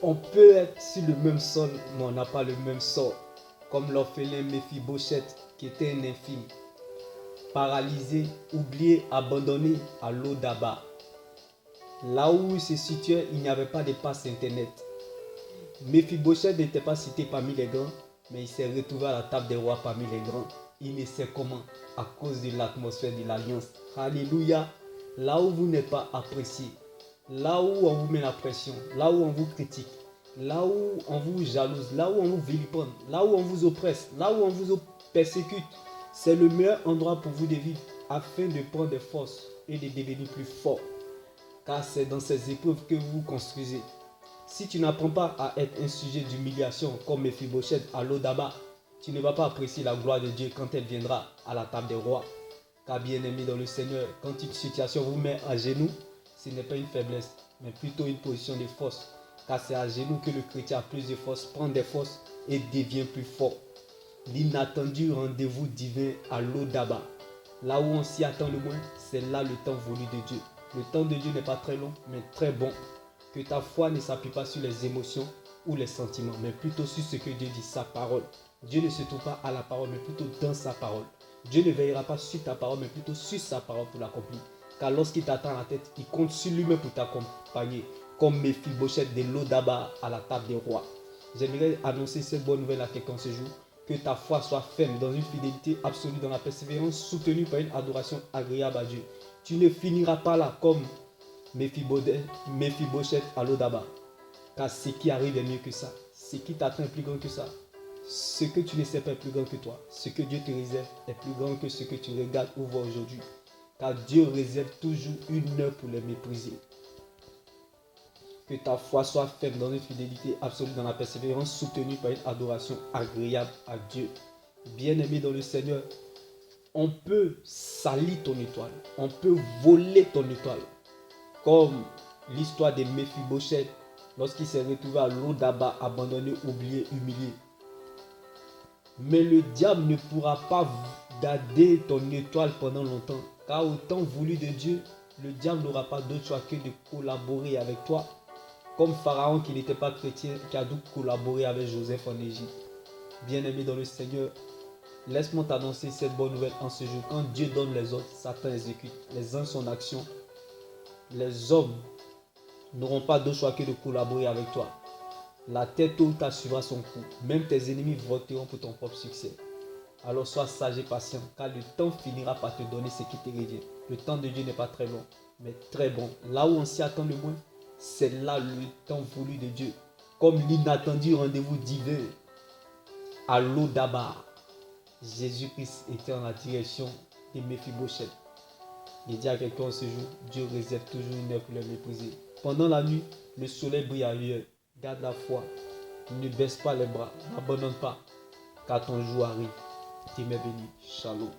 On peut être sur le même sol, mais on n'a pas le même sort. Comme l'orphelin Méphibosheth, qui était un infime, paralysé, oublié, abandonné à Lo-Dabar. Là où il se situait, il n'y avait pas de passe internet. Méphibosheth n'était pas cité parmi les grands, mais il s'est retrouvé à la table des rois parmi les grands. Il ne sait comment, à cause de l'atmosphère de l'alliance. Alléluia. Là où vous n'êtes pas apprécié, là où on vous met la pression, là où on vous critique, là où on vous jalouse, là où on vous vilipende, là où on vous oppresse, là où on vous persécute, c'est le meilleur endroit pour vous de vivre afin de prendre des forces et de devenir plus fort. Car c'est dans ces épreuves que vous vous construisez. Si tu n'apprends pas à être un sujet d'humiliation comme Méphibosheth à Lo-Dabar, tu ne vas pas apprécier la gloire de Dieu quand elle viendra à la table des rois. Car bien aimé dans le Seigneur, quand une situation vous met à genoux, ce n'est pas une faiblesse, mais plutôt une position de force. Car c'est à genoux que le chrétien a plus de force, prend des forces et devient plus fort. L'inattendu rendez-vous divin à Lo-Dabar. Là où on s'y attend le moins, c'est là le temps voulu de Dieu. Le temps de Dieu n'est pas très long, mais très bon. Que ta foi ne s'appuie pas sur les émotions ou les sentiments, mais plutôt sur ce que Dieu dit, sa parole. Dieu ne se trouve pas à la parole, mais plutôt dans sa parole. Dieu ne veillera pas sur ta parole, mais plutôt sur sa parole pour l'accomplir. Car lorsqu'il t'attend à la tête, il compte sur lui-même pour t'accompagner, comme Méphibosheth de Lo-Dabar à la table des rois. J'aimerais annoncer cette bonne nouvelle à quelqu'un ce jour. Que ta foi soit ferme dans une fidélité absolue, dans la persévérance, soutenue par une adoration agréable à Dieu. Tu ne finiras pas là comme Méphibosheth à Lo-Dabar. Car ce qui arrive est mieux que ça. Ce qui t'attend est plus grand que ça. Ce que tu ne sais pas est plus grand que toi. Ce que Dieu te réserve est plus grand que ce que tu regardes ou vois aujourd'hui. Car Dieu réserve toujours une heure pour les mépriser. Que ta foi soit ferme dans une fidélité absolue, dans la persévérance, soutenue par une adoration agréable à Dieu. Bien-aimé dans le Seigneur, on peut salir ton étoile. On peut voler ton étoile. Comme l'histoire de Méphibosheth, lorsqu'il s'est retrouvé à Lo-Dabar, abandonné, oublié, humilié. Mais le diable ne pourra pas garder ton étoile pendant longtemps. Car au temps voulu de Dieu, le diable n'aura pas d'autre choix que de collaborer avec toi. Comme Pharaon qui n'était pas chrétien, qui a dû collaborer avec Joseph en Égypte. Bien-aimé dans le Seigneur, laisse-moi t'annoncer cette bonne nouvelle en ce jour. Quand Dieu donne les ordres, Satan exécute. Les uns sont en action. Les hommes n'auront pas d'autre choix que de collaborer avec toi. La terre tôt ou tard suivra son cours. Même tes ennemis voteront pour ton propre succès. Alors sois sage et patient, car le temps finira par te donner ce qui te revient. Le temps de Dieu n'est pas très long, mais très bon. Là où on s'y attend le moins, c'est là le temps voulu de Dieu. Comme l'inattendu rendez-vous divin à Lo-Dabar. Jésus-Christ était en la direction de Méphibosheth. Il dit à quelqu'un ce jour, Dieu réserve toujours une heure pour les mépriser. Pendant la nuit, le soleil brille ailleurs. Garde la foi. Ne baisse pas les bras. N'abandonne pas. Car ton jour arrive. Dieu m'est béni. Shalom.